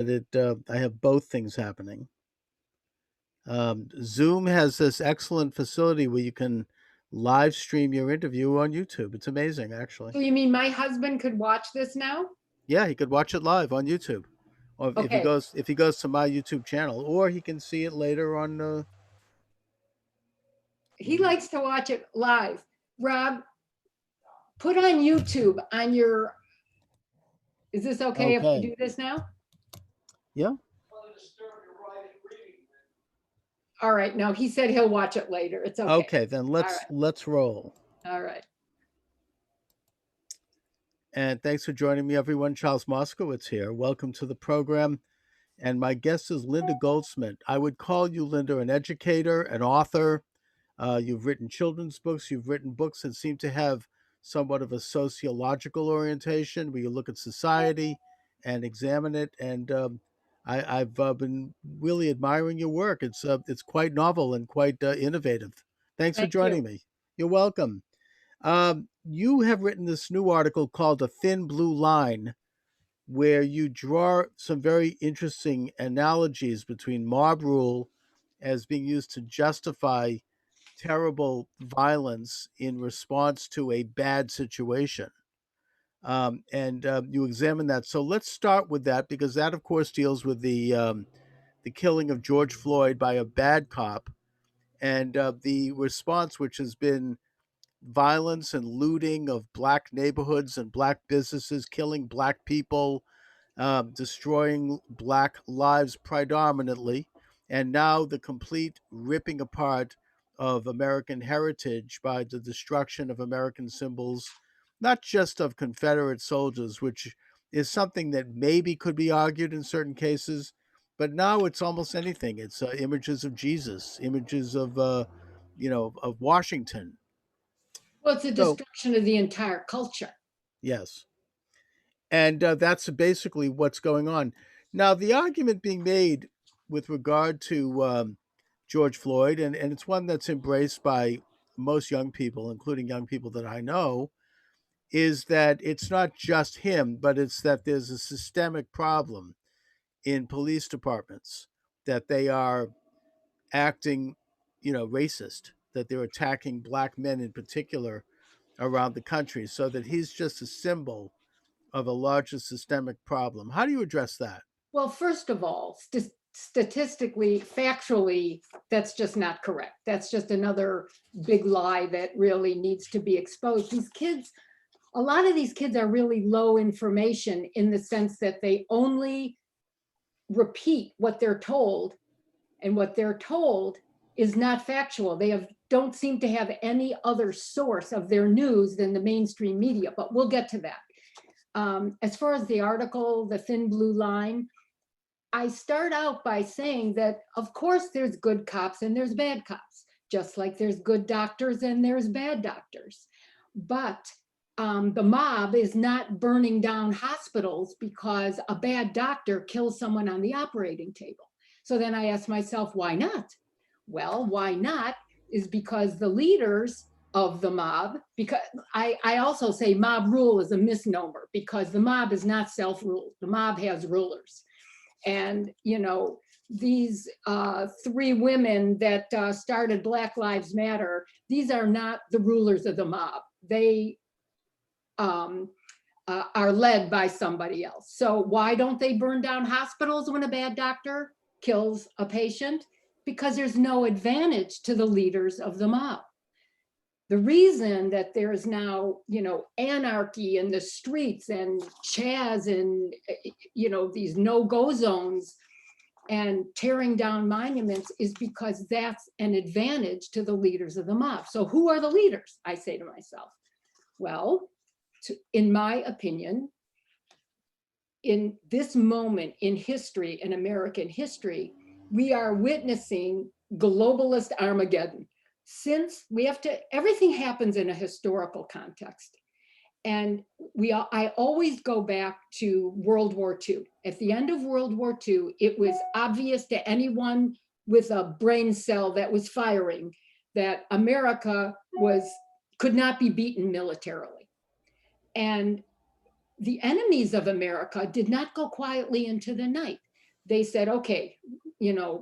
I have both things happening. Zoom has this excellent facility where you can live stream your interview on YouTube. It's amazing, actually. So you mean my husband could watch this now? Yeah, he could watch it live on YouTube, or Okay. if he goes to my YouTube channel, or he can see it later on. He likes to watch it live. Rob, put on YouTube on your, is this okay if we Okay. do this now? Yeah. All right. No, he said he'll watch it later. It's okay. Okay, then All right. let's roll. All right. And thanks for joining me, everyone. Charles Moskowitz here. Welcome to the program. And my guest is Linda Goldsmith. I would call you, Linda, an educator, an author. You've written children's books. You've written books that seem to have somewhat of a sociological orientation, where you look at society and examine it. And I've been really admiring your work. It's quite novel and quite innovative. Thanks for Thank you. joining me. You're welcome. You have written this new article called "A Thin Blue Line," where you draw some very interesting analogies between mob rule as being used to justify terrible violence in response to a bad situation. And you examine that. So let's start with that because that, of course, deals with the killing of George Floyd by a bad cop and the response, which has been violence and looting of black neighborhoods and black businesses, killing black people, destroying black lives predominantly, and now the complete ripping apart of American heritage by the destruction of American symbols, not just of Confederate soldiers, which is something that maybe could be argued in certain cases, but now it's almost anything. It's images of Jesus, images of Washington. Well, it's a So destruction of the entire culture. yes, and that's basically what's going on. Now, the argument being made with regard to George Floyd, and it's one that's embraced by most young people, including young people that I know, is that it's not just him, but it's that there's a systemic problem in police departments, that they are acting, racist, that they're attacking black men in particular around the country, so that he's just a symbol of a larger systemic problem. How do you address that? Well, first of all, statistically, factually, that's just not correct. That's just another big lie that really needs to be exposed. These kids, a lot of these kids are really low information in the sense that they only repeat what they're told, and what they're told is not factual. Don't seem to have any other source of their news than the mainstream media, but we'll get to that. As far as the article, The Thin Blue Line, I start out by saying that, of course, there's good cops and there's bad cops, just like there's good doctors and there's bad doctors. But the mob is not burning down hospitals because a bad doctor kills someone on the operating table. So then I ask myself, why not? Well, why not is because the leaders of the mob, because I also say mob rule is a misnomer because the mob is not self-ruled. The mob has rulers. And, these three women that started Black Lives Matter, these are not the rulers of the mob. They are led by somebody else. So why don't they burn down hospitals when a bad doctor kills a patient? Because there's no advantage to the leaders of the mob. The reason that there's now, anarchy in the streets and Chaz and, these no-go zones and tearing down monuments is because that's an advantage to the leaders of the mob. So who are the leaders? I say to myself, well, in my opinion, in this moment in history, in American history, we are witnessing globalist Armageddon. Since everything happens in a historical context. And I always go back to World War II. At the end of World War II, it was obvious to anyone with a brain cell that was firing that America could not be beaten militarily. And the enemies of America did not go quietly into the night. they said, okay,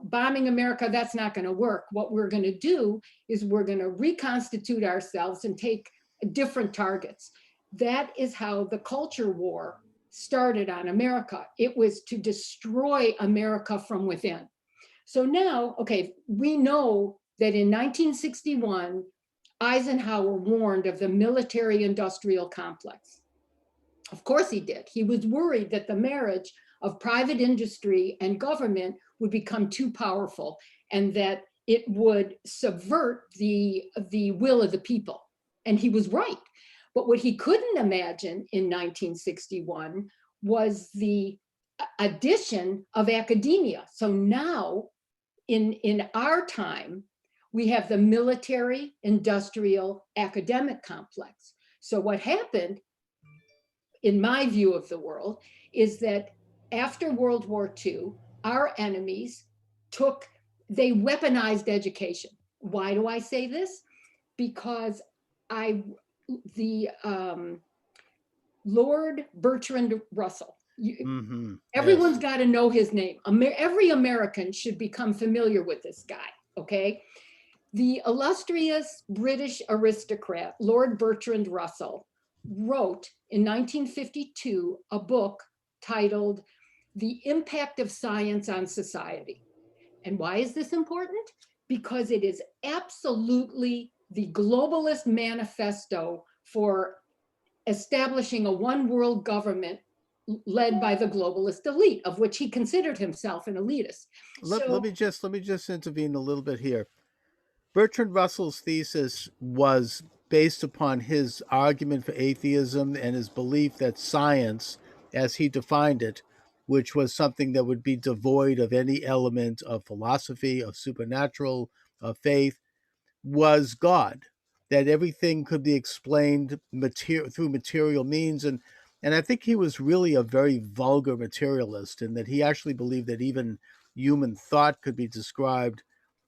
bombing America, that's not going to work. What we're going to do is we're going to reconstitute ourselves and take different targets. That is how the culture war started on America. It was to destroy America from within. So now, okay, we know that in 1961, Eisenhower warned of the military industrial complex. Of course he did. He was worried that the marriage of private industry and government would become too powerful and that it would subvert the will of the people. And he was right. But what he couldn't imagine in 1961 was the addition of academia. So now, in our time, we have the military, industrial, academic complex. So what happened, in my view of the world, is that after World War II, our enemies they weaponized education. Why do I say this? Because the Lord Bertrand Russell, everyone's Yes. got to know his name. Every American should become familiar with this guy, okay? The illustrious British aristocrat, Lord Bertrand Russell, wrote in 1952 a book titled The Impact of Science on Society. And why is this important? Because it is absolutely the globalist manifesto for establishing a one world government led by the globalist elite, of which he considered himself an elitist. Let So, me just intervene a little bit here. Bertrand Russell's thesis was based upon his argument for atheism and his belief that science, as he defined it, which was something that would be devoid of any element of philosophy, of supernatural, of faith, was God. That everything could be explained through material means, and I think he was really a very vulgar materialist, in that he actually believed that even human thought could be described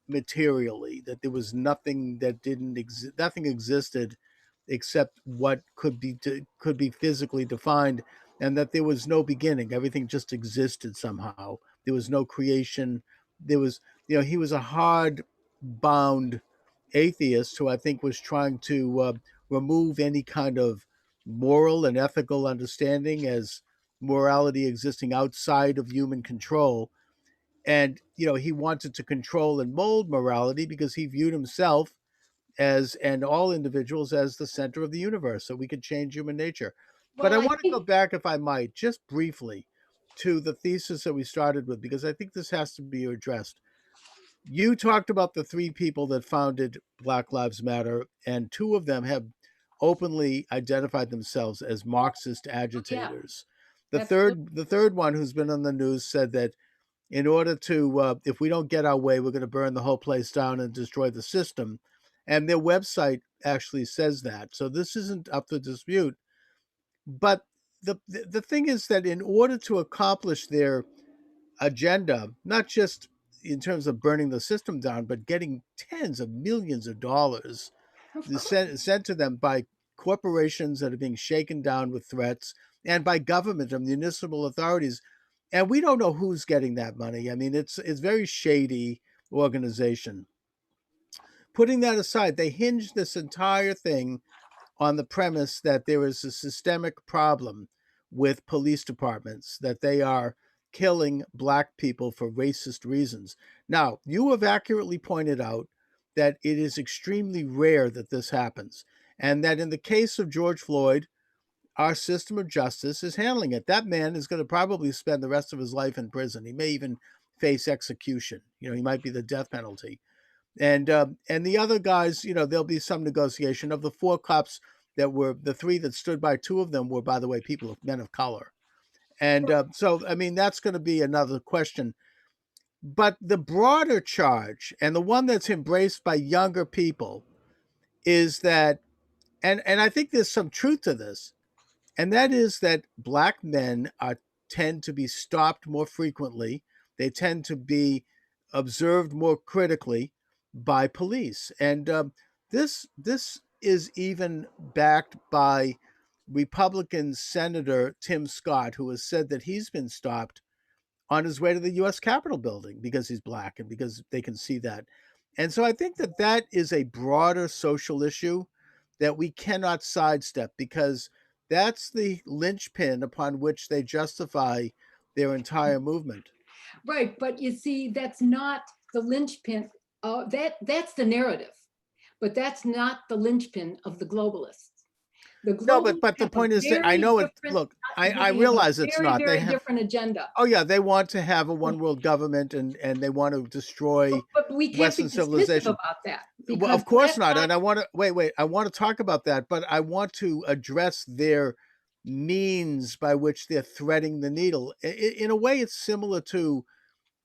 materially, that there was nothing that didn't exist, nothing existed except what could be physically defined, and that there was no beginning, everything just existed somehow. There was no creation. There was, he was a hard bound atheist who I think was trying to remove any kind of moral and ethical understanding as morality existing outside of human control. And he wanted to control and mold morality because he viewed himself as, and all individuals, as the center of the universe, so we could change human nature. But well, I I want to go think, back, if I might, just briefly, to the thesis that we started with, because I think this has to be addressed. You talked about the three people that founded Black Lives Matter, and two of them have openly identified themselves as Marxist yeah, agitators. absolutely. The third one, who's been on the news, said that in order to, if we don't get our way, we're going to burn the whole place down and destroy the system. And their website actually says that. So this isn't up for dispute. But the thing is that in order to accomplish their agenda, not just in terms of burning the system down, but getting tens of millions of dollars Of course. sent to them by corporations that are being shaken down with threats, and by government and municipal authorities. And we don't know who's getting that money. I mean, it's very shady organization. Putting that aside, they hinge this entire thing on the premise that there is a systemic problem with police departments, that they are killing black people for racist reasons. Now, you have accurately pointed out that it is extremely rare that this happens, and that in the case of George Floyd, our system of justice is handling it. That man is going to probably spend the rest of his life in prison. He may even face execution. He might be the death penalty. And the other guys, there'll be some negotiation. Of the four cops that were, the three that stood by, two of them were, by the way, men of color. And so, I mean, that's going to be another question. But the broader charge, and the one that's embraced by younger people, is that, and I think there's some truth to this, and that is that black men tend to be stopped more frequently. They tend to be observed more critically by police, and this is even backed by Republican Senator Tim Scott, who has said that he's been stopped on his way to the US Capitol building because he's black and because they can see that. And so I think that that is a broader social issue that we cannot sidestep because that's the linchpin upon which they justify their entire movement. Right, but you see, that's not the linchpin. That's the narrative, but that's not the linchpin of the globalists. The No, globalists but the have a point is that I very know it. different, Look, I they have a realize it's very, not. They very have. different agenda. Oh yeah, they want to have a one world government and they want to destroy But we can't be Western dismissive civilization. about that Well, because of course that's not. not And I want to wait. I want to talk about that, but I want to address their means by which they're threading the needle. In a way, it's similar to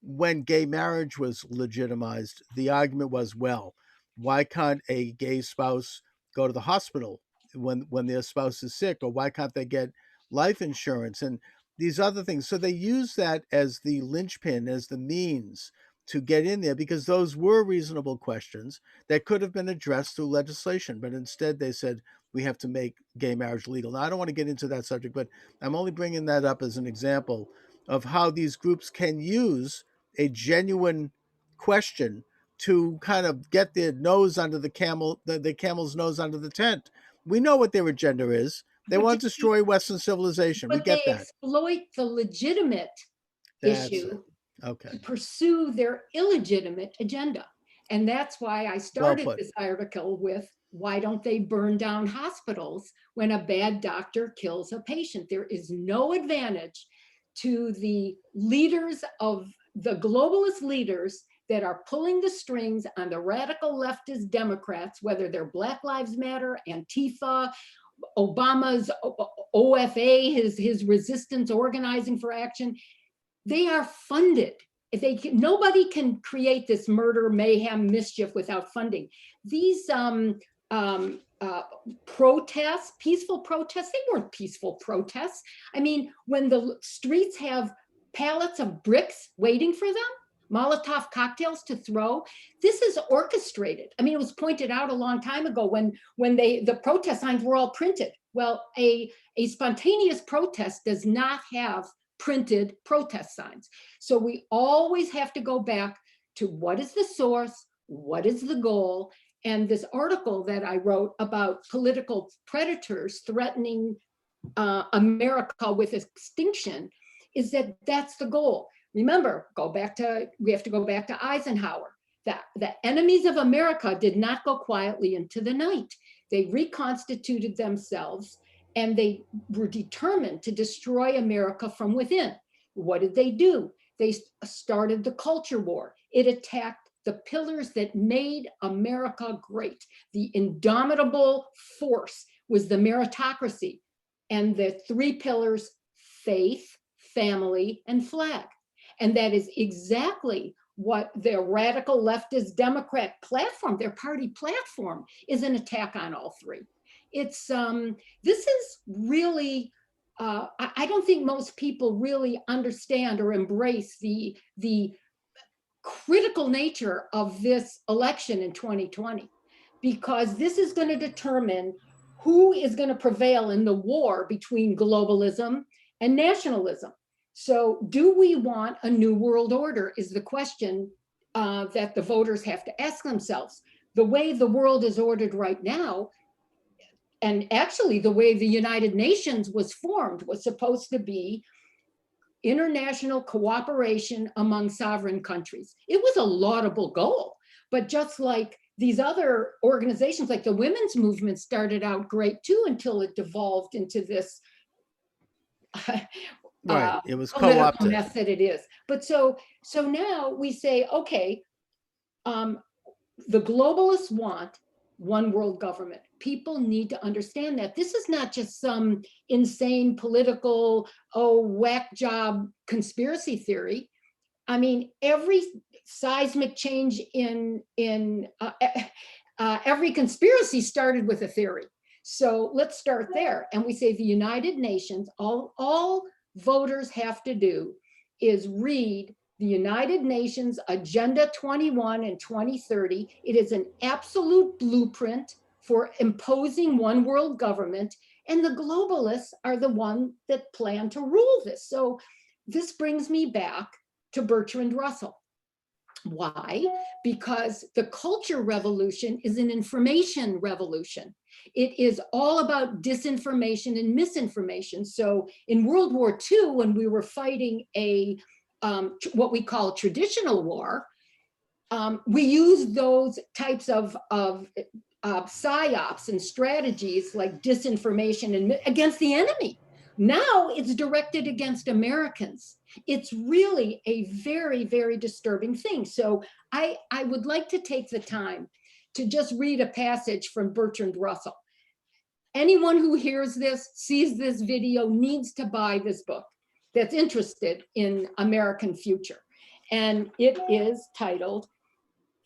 when gay marriage was legitimized. The argument was, well, why can't a gay spouse go to the hospital when their spouse is sick, or why can't they get life insurance and these other things? So they use that as the linchpin, as the means to get in there because those were reasonable questions that could have been addressed through legislation, but instead they said we have to make gay marriage legal. Now I don't want to get into that subject, but I'm only bringing that up as an example of how these groups can use a genuine question to kind of get their nose under the camel's nose under the tent. We know what their agenda is. They but want to destroy Western civilization. We but they get that. exploit the legitimate That's it. issue to Okay. pursue their illegitimate agenda. And that's why I Well started put. this article with, why don't they burn down hospitals when a bad doctor kills a patient? There is no advantage to the leaders of the globalist leaders that are pulling the strings on the radical leftist Democrats, whether they're Black Lives Matter, Antifa, Obama's OFA, his resistance organizing for action. They are funded. If they can, nobody can create this murder, mayhem, mischief without funding. These protests, peaceful protests, they weren't peaceful protests. I mean, when the streets have pallets of bricks waiting for them, Molotov cocktails to throw, this is orchestrated. I mean, it was pointed out a long time ago when the protest signs were all printed. Well, a spontaneous protest does not have printed protest signs. So we always have to go back to what is the source, what is the goal. And this article that I wrote about political predators threatening America with extinction is that that's the goal. Remember, we have to go back to Eisenhower. The enemies of America did not go quietly into the night. They reconstituted themselves and they were determined to destroy America from within. What did they do? They started the culture war. It attacked the pillars that made America great. The indomitable force was the meritocracy, and the three pillars: faith, family, and flag. And that is exactly what their radical leftist Democrat platform, their party platform, is an attack on all three. It's this is really I don't think most people really understand or embrace the critical nature of this election in 2020, because this is going to determine who is going to prevail in the war between globalism and nationalism. So do we want a new world order is the question that the voters have to ask themselves. The way the world is ordered right now, and actually the way the United Nations was formed, was supposed to be international cooperation among sovereign countries. It was a laudable goal, but just like these other organizations, like the women's movement started out great too, until it devolved into this Right. It was political co-opted. mess that it is. But so now we say, okay, the globalists want one world government. People need to understand that this is not just some insane political, whack job conspiracy theory. I mean, every seismic change in every conspiracy started with a theory. So let's start there. And we say the United Nations, all voters have to do is read the United Nations Agenda 21 and 2030. It is an absolute blueprint for imposing one world government, and the globalists are the one that plan to rule this. So this brings me back to Bertrand Russell. Why? Because the culture revolution is an information revolution. It is all about disinformation and misinformation. So in World War II, when we were fighting a what we call traditional war, we used those types of psyops and strategies like disinformation and against the enemy. Now it's directed against Americans. It's really a very, very disturbing thing. So I would like to take the time to just read a passage from Bertrand Russell. Anyone who hears this, sees this video, needs to buy this book that's interested in American future. And it is titled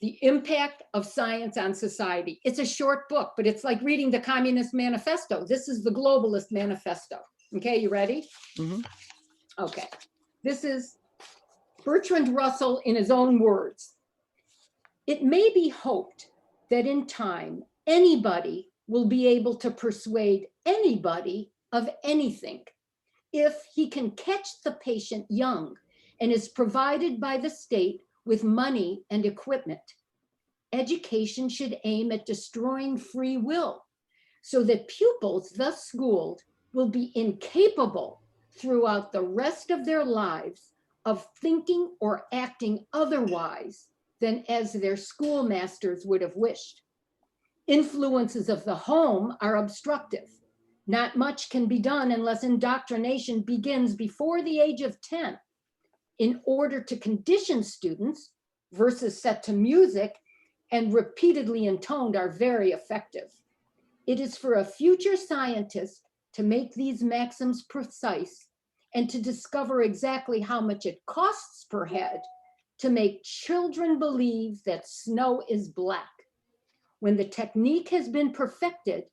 The Impact of Science on Society. It's a short book, but it's like reading the Communist Manifesto. This is the Globalist Manifesto. Okay, you ready? Mhm. Okay. This is Bertrand Russell in his own words. It may be hoped that in time, anybody will be able to persuade anybody of anything if he can catch the patient young and is provided by the state with money and equipment. Education should aim at destroying free will so that pupils thus schooled will be incapable throughout the rest of their lives of thinking or acting otherwise than as their schoolmasters would have wished. Influences of the home are obstructive. Not much can be done unless indoctrination begins before the age of 10. In order to condition students, verses set to music and repeatedly intoned are very effective. It is for a future scientist to make these maxims precise and to discover exactly how much it costs per head to make children believe that snow is black. When the technique has been perfected,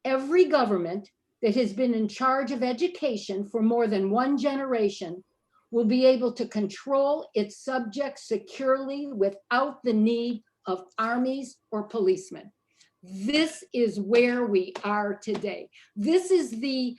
every government that has been in charge of education for more than one generation will be able to control its subjects securely without the need of armies or policemen. This is where we are today. This is the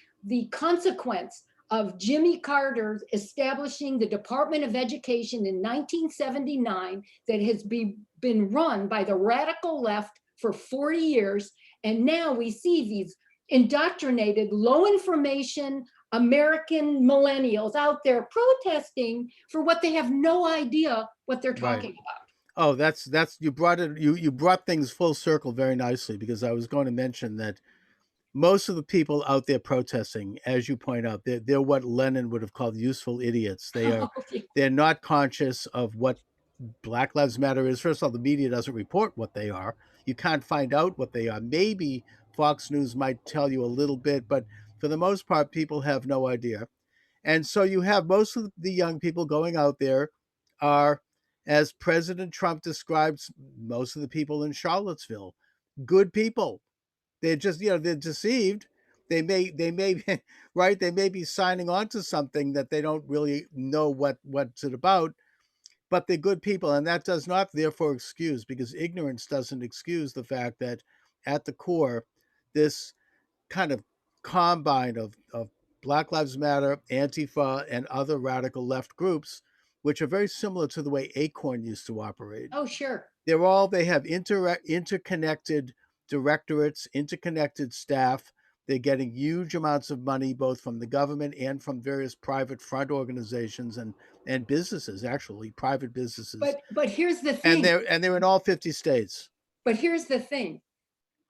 consequence of Jimmy Carter establishing the Department of Education in 1979 that has been run by the radical left for 40 years. And now we see these indoctrinated, low information American millennials out there protesting for what they have no idea what they're Right. talking about. Oh, that's you brought it you brought things full circle very nicely, because I was going to mention that most of the people out there protesting, as you point out, they're what Lenin would have called useful idiots. They're not conscious of what Black Lives Matter is. First of all, the media doesn't report what they are. You can't find out what they are. Maybe Fox News might tell you a little bit, but for the most part, people have no idea. And so you have most of the young people going out there are, as President Trump describes most of the people in Charlottesville, good people. They're just, they're deceived. They may right. They may be signing on to something that they don't really know what's it about, but they're good people, and that does not therefore excuse, because ignorance doesn't excuse the fact that at the core, this kind of combine of Black Lives Matter, Antifa, and other radical left groups, which are very similar to the way Acorn used to operate. Oh, sure. They have interconnected directorates, interconnected staff. They're getting huge amounts of money, both from the government and from various private front organizations and businesses, actually private businesses, But here's the and thing. they're in all 50 states. But here's the thing.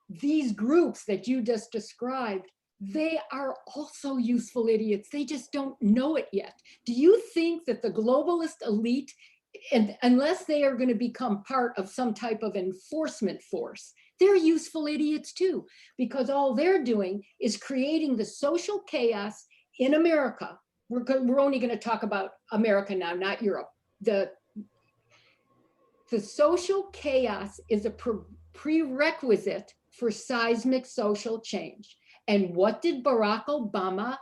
These groups that you just described, they are also useful idiots. They just don't know it yet. Do you think that the globalist elite, and unless they are going to become part of some type of enforcement force, they're useful idiots too, because all they're doing is creating the social chaos in America. We're only going to talk about America now, not Europe. The social chaos is a prerequisite for seismic social change. And what did Barack Obama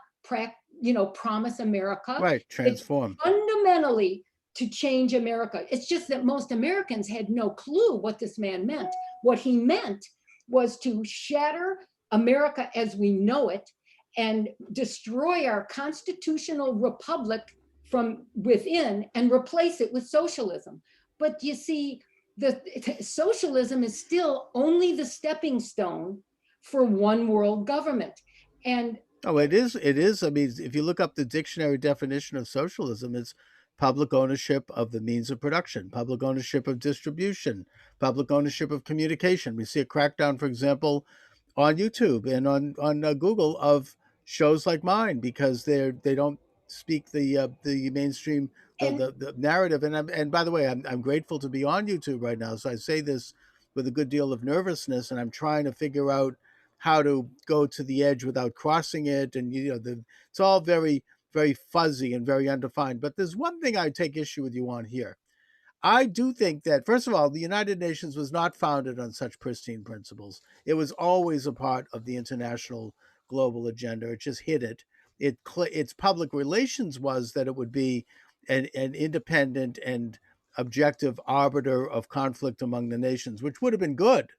promise America? Right, It's transform. fundamentally to change America. It's just that most Americans had no clue what this man meant. What he meant was to shatter America as we know it and destroy our constitutional republic from within and replace it with socialism. But you see, the socialism is still only the stepping stone for one world government. And Oh, it is. It is. I mean, if you look up the dictionary definition of socialism, it's public ownership of the means of production, public ownership of distribution, public ownership of communication. We see a crackdown, for example, on YouTube and on Google of shows like mine because they don't speak the mainstream and the narrative. And by the way, I'm grateful to be on YouTube right now. So I say this with a good deal of nervousness, and I'm trying to figure out how to go to the edge without crossing it, and it's all very fuzzy and very undefined. But there's one thing I take issue with you on here. I do think that, first of all, the United Nations was not founded on such pristine principles. It was always a part of the international global agenda. It just hid it. Its public relations was that it would be an independent and objective arbiter of conflict among the nations, which would have been good,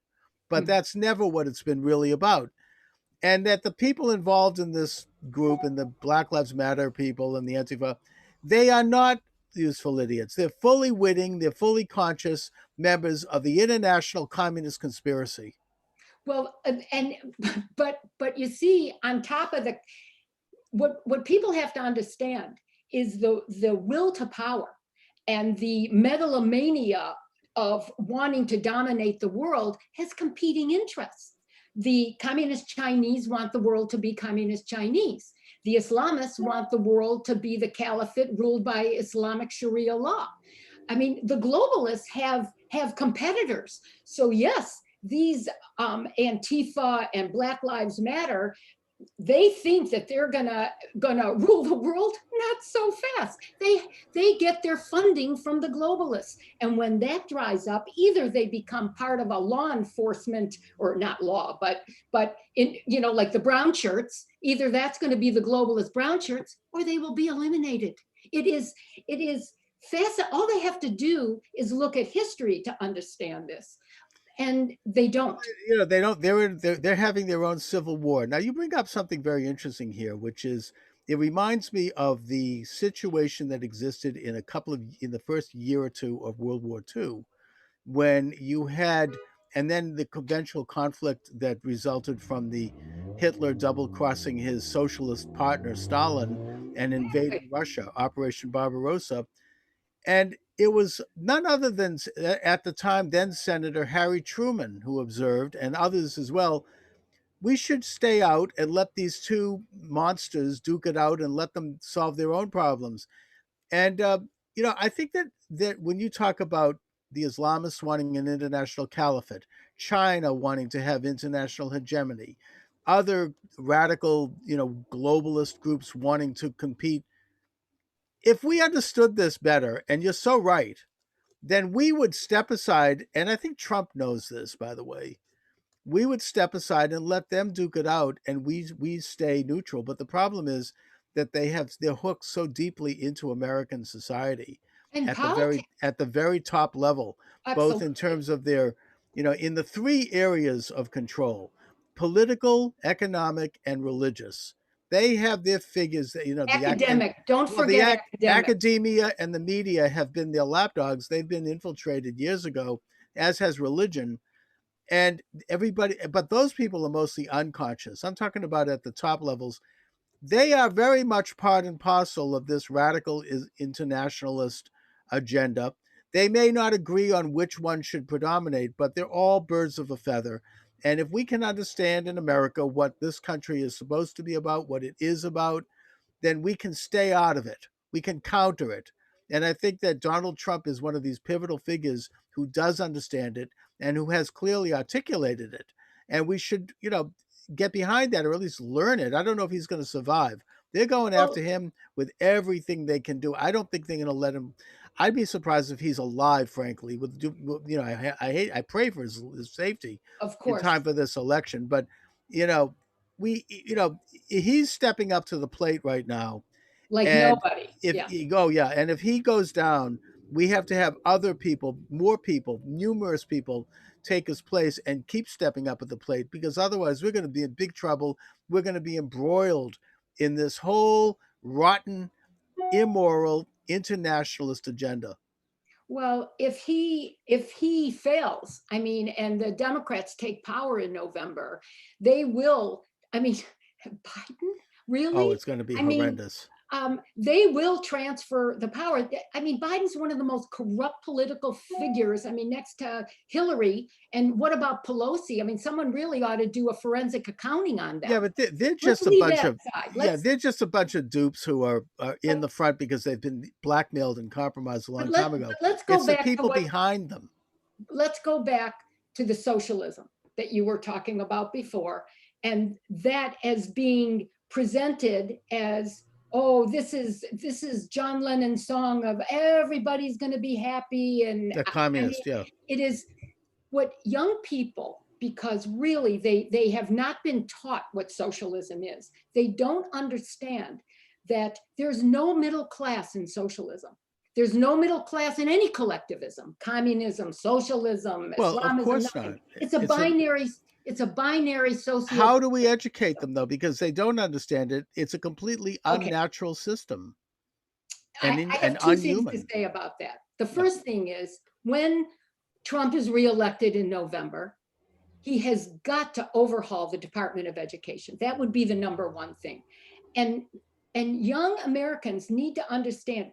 but that's never what it's been really about. And that the people involved in this group and the Black Lives Matter people and the Antifa, they are not useful idiots. They're fully witting, they're fully conscious members of the international communist conspiracy. well, and but you see, on top of the, what people have to understand is the will to power and the megalomania of wanting to dominate the world has competing interests. The communist Chinese want the world to be communist Chinese. The Islamists want the world to be the caliphate ruled by Islamic Sharia law. I mean, the globalists have competitors. So yes, these Antifa and Black Lives Matter, they think that they're gonna rule the world. Not so fast. They get their funding from the globalists, and when that dries up, either they become part of a law enforcement, or not law, but in, like the brown shirts, either that's going to be the globalist brown shirts, or they will be eliminated. It is fast. All they have to do is look at history to understand this, and they don't. They don't. They're having their own civil war. Now, you bring up something very interesting here, which is it reminds me of the situation that existed in the first year or two of World War II, when you had, and then the conventional conflict that resulted from the Hitler double crossing his socialist partner Stalin and invading Russia, Operation Barbarossa. And it was none other than, at the time, then Senator Harry Truman, who observed, and others as well, we should stay out and let these two monsters duke it out and let them solve their own problems. And I think that when you talk about the Islamists wanting an international caliphate, China wanting to have international hegemony, other radical, globalist groups wanting to compete, if we understood this better, and you're so right, then we would step aside. And I think Trump knows this, by the way. We would step aside and let them duke it out, and we stay neutral. But the problem is that they're hooked so deeply into American society And politics, at the very top level, both in absolutely. terms of their, in the three areas of control: political, economic, and religious. They have their figures that and Academic, don't well, the forget academic. academia and the media have been their lapdogs. They've been infiltrated years ago, as has religion. And everybody, but those people are mostly unconscious. I'm talking about at the top levels. They are very much part and parcel of this radical internationalist agenda. They may not agree on which one should predominate, but they're all birds of a feather. And if we can understand in America what this country is supposed to be about, what it is about, then we can stay out of it. We can counter it. And I think that Donald Trump is one of these pivotal figures who does understand it and who has clearly articulated it. And we should, get behind that, or at least learn it. I don't know if he's going to survive. They're going after Well, him with everything they can do. I don't think they're going to let him. I'd be surprised if he's alive, frankly. I pray for his safety of in course, time for this election. But, you know, he's stepping up to the plate right now. like And nobody. if Yeah. you go, yeah, and if he goes down, we have to have other people, more people, numerous people take his place and keep stepping up at the plate, because otherwise we're going to be in big trouble. We're going to be embroiled in this whole rotten immoral internationalist agenda. Well, if he fails, I mean, and the Democrats take power in November, they will. I mean, Biden, Oh, really? it's going to be I mean, horrendous. they will transfer the power. I mean, Biden's one of the most corrupt political figures. I mean, next to Hillary. And what about Pelosi? I mean, someone really ought to do a forensic accounting on Yeah, them. but they're Let's just a leave bunch that of aside. yeah, they're just a bunch of dupes who are in But, the front because they've been blackmailed and compromised a long time but ago. let's go It's the back to people what behind them. let's go back to the socialism that you were talking about before, and that as being presented as, oh, this is John Lennon's song of everybody's going to be happy. And The I mean, communist, yeah. it is what young people, because really they have not been taught what socialism is. They don't understand that there's no middle class in socialism. There's no middle class in any collectivism, communism, socialism, Well, of Islamism, course nothing. not. It's a It's a binary, it's a binary socio. How do we educate them though? Because they don't understand it. It's a completely Okay, unnatural system I and have two things to unhuman. say about that. The Yeah. first thing is, when Trump is reelected in November, he has got to overhaul the Department of Education. That would be the number one thing. And young Americans need to understand,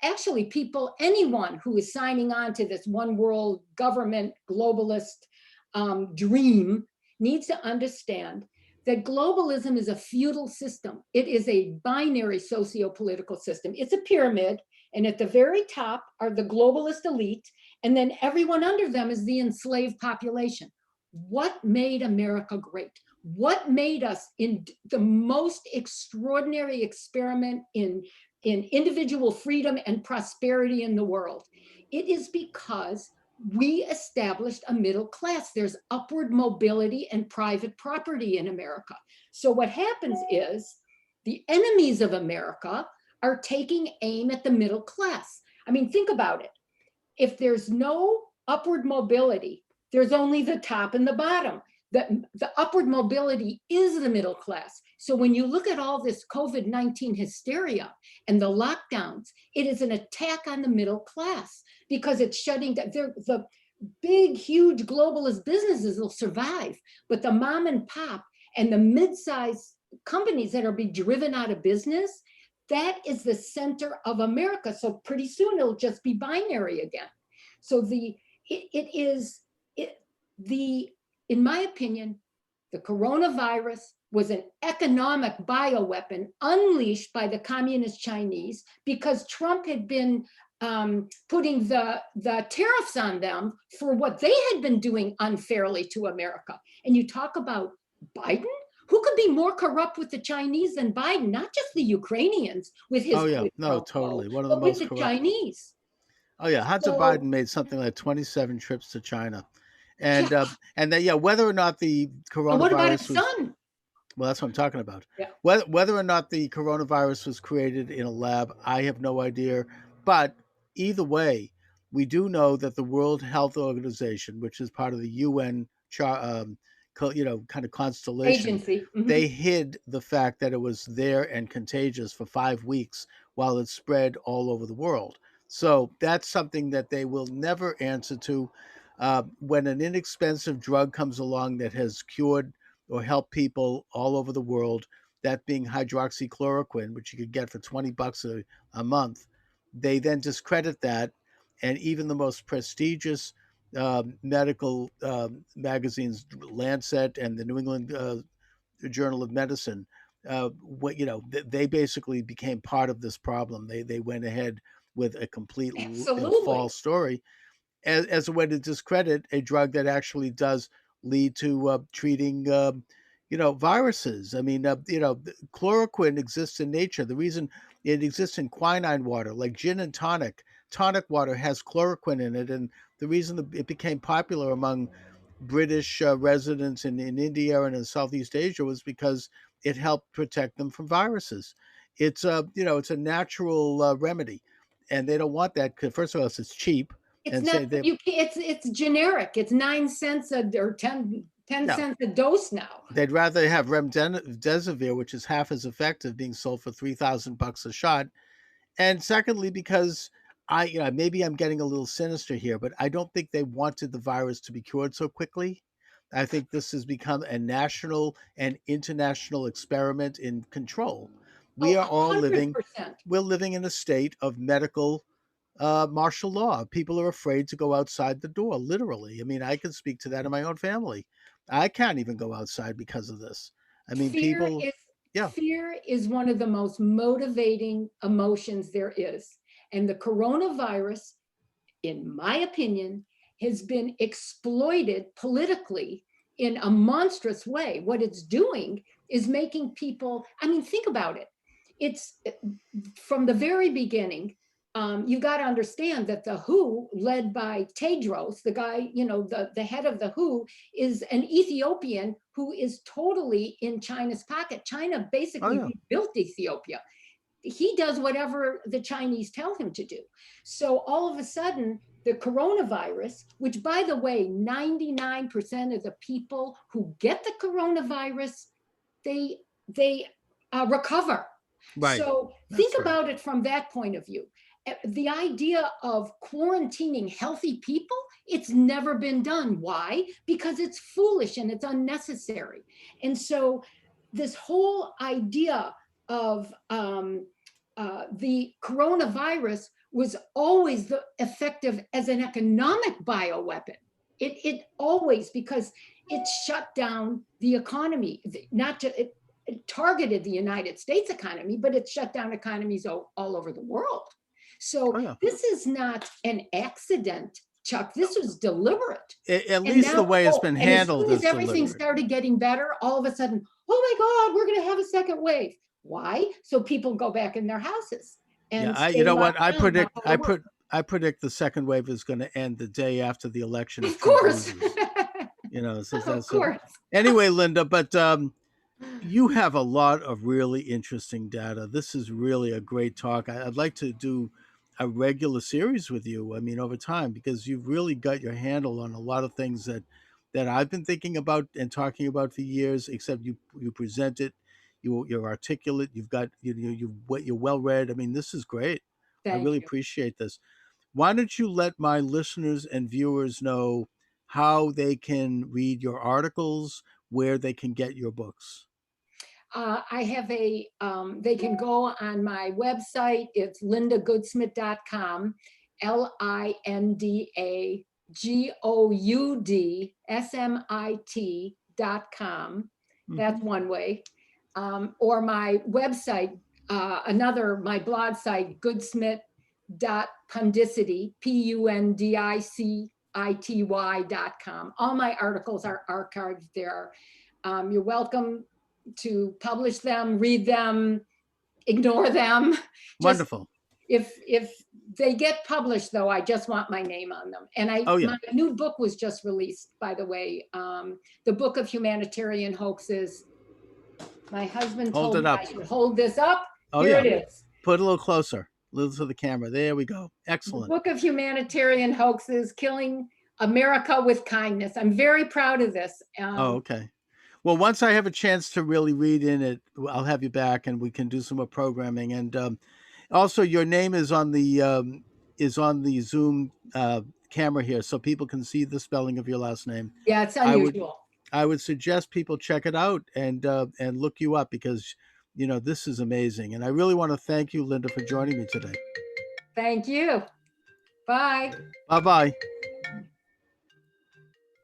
actually people, anyone who is signing on to this one world government globalist dream needs to understand that globalism is a feudal system. It is a binary socio-political system. It's a pyramid, and at the very top are the globalist elite, and then everyone under them is the enslaved population. What made America great? What made us in the most extraordinary experiment in individual freedom and prosperity in the world? It is because we established a middle class. There's upward mobility and private property in America. So what happens is the enemies of America are taking aim at the middle class. I mean, think about it. If there's no upward mobility, there's only the top and the bottom. The upward mobility is the middle class. So when you look at all this COVID-19 hysteria and the lockdowns, it is an attack on the middle class because it's shutting down. The big, huge globalist businesses will survive, but the mom and pop and the mid-sized companies that are being driven out of business, that is the center of America. So pretty soon it'll just be binary again. So in my opinion, the coronavirus was an economic bioweapon unleashed by the communist Chinese because Trump had been putting the tariffs on them for what they had been doing unfairly to America. And you talk about Biden? Who could be more corrupt with the Chinese than Biden? Not just the Ukrainians with his Oh yeah, quid no, pro quo, totally. One of the but with most the corrupt. Chinese. Oh yeah, Hunter Biden So, made something like 27 trips to China, yeah. and then yeah, whether or not the And what about his coronavirus was son? well, that's what I'm talking about. Yeah. Whether or not the coronavirus was created in a lab, I have no idea. But either way, we do know that the World Health Organization, which is part of the UN, kind of constellation, Agency. Mhm. they hid the fact that it was there and contagious for 5 weeks while it spread all over the world. So that's something that they will never answer to. When an inexpensive drug comes along that has cured or help people all over the world, that being hydroxychloroquine, which you could get for $20 a month, they then discredit that. And even the most prestigious medical magazines, Lancet and the New England Journal of Medicine, they basically became part of this problem. They went ahead with a complete Absolutely. false story as a way to discredit a drug that actually does lead to treating, viruses. I mean, chloroquine exists in nature. The reason it exists in quinine water, like gin and tonic water has chloroquine in it, and the reason it became popular among British residents in India and in Southeast Asia was because it helped protect them from viruses. It's a natural remedy, and they don't want that because first of all, it's cheap, It's and not say they it's generic. It's 9 cents or 10 no, cents a dose now. they'd rather have remdesivir, which is half as effective, being sold for $3,000 a shot, And secondly, because maybe I'm getting a little sinister here, but I don't think they wanted the virus to be cured so quickly. I think this has become a national and international experiment in control. We Oh, are all living, 100%. we're living in a state of medical martial law. People are afraid to go outside the door, literally. I mean, I can speak to that in my own family. I can't even go outside because of this. I mean, Fear people, is yeah. fear is one of the most motivating emotions there is. And the coronavirus, in my opinion, has been exploited politically in a monstrous way. What it's doing is making people, I mean, think about it. It's from the very beginning. You got to understand that the WHO, led by Tedros, the guy, the head of the WHO, is an Ethiopian who is totally in China's pocket. China Oh, basically yeah. rebuilt Ethiopia. He does whatever the Chinese tell him to do. So all of a sudden, the coronavirus, which by the way, 99% of the people who get the coronavirus, they recover. Right. So think That's right. about it from that point of view. The idea of quarantining healthy people, it's never been done. Why? Because it's foolish and it's unnecessary. And so this whole idea of the coronavirus was always effective as an economic bioweapon. It always, because it shut down the economy, not to, it targeted the United States economy, but it shut down economies all over the world. Oh, So yeah. this is not an accident, Chuck. This was deliberate. At And least the now, way it's oh, been and as handled soon as is everything deliberate. started getting better, all of a sudden, oh my God, we're going to have a second wave. Why? So people go back in their houses Yeah, and you stay know locked what? down, not go to work. I predict the second wave is going to end the day after the election if Of Trump course. loses. So Of that's so. course. Anyway, Linda, but you have a lot of really interesting data. This is really a great talk. I'd like to do a regular series with you. I mean, over time, because you've really got your handle on a lot of things that I've been thinking about and talking about for years. Except you present it, you're articulate. You've got you're well read. I mean, this is great. I Thank really you. appreciate this. Why don't you let my listeners and viewers know how they can read your articles, where they can get your books? I have they can go on my website. It's lindagoudsmit.com, LINDAGOUDSMIT.com. Hmm. That's one way. Or my website, my blog site, goodsmit.pundicity, PUNDICITY.com. All my articles are archived there. You're welcome to publish them, read them, ignore them. Just Wonderful. if they get published, though, I just want my name on them. And Oh yeah. my new book was just released, by the way, the Book of Humanitarian Hoaxes. My husband Hold told it me up. I should hold this up. Oh Here yeah. it is. Put a little closer, a little to the camera. There we go. The Excellent. Book of Humanitarian Hoaxes, Killing America with Kindness. I'm very proud of this. Oh, okay. Well, once I have a chance to really read in it, I'll have you back and we can do some more programming. And also, your name is on the Zoom camera here, so people can see the spelling of your last name. Yeah, it's I would unusual. I would suggest people check it out and look you up because this is amazing. And I really want to thank you, Linda, for joining me today. Thank you. Bye. Bye bye.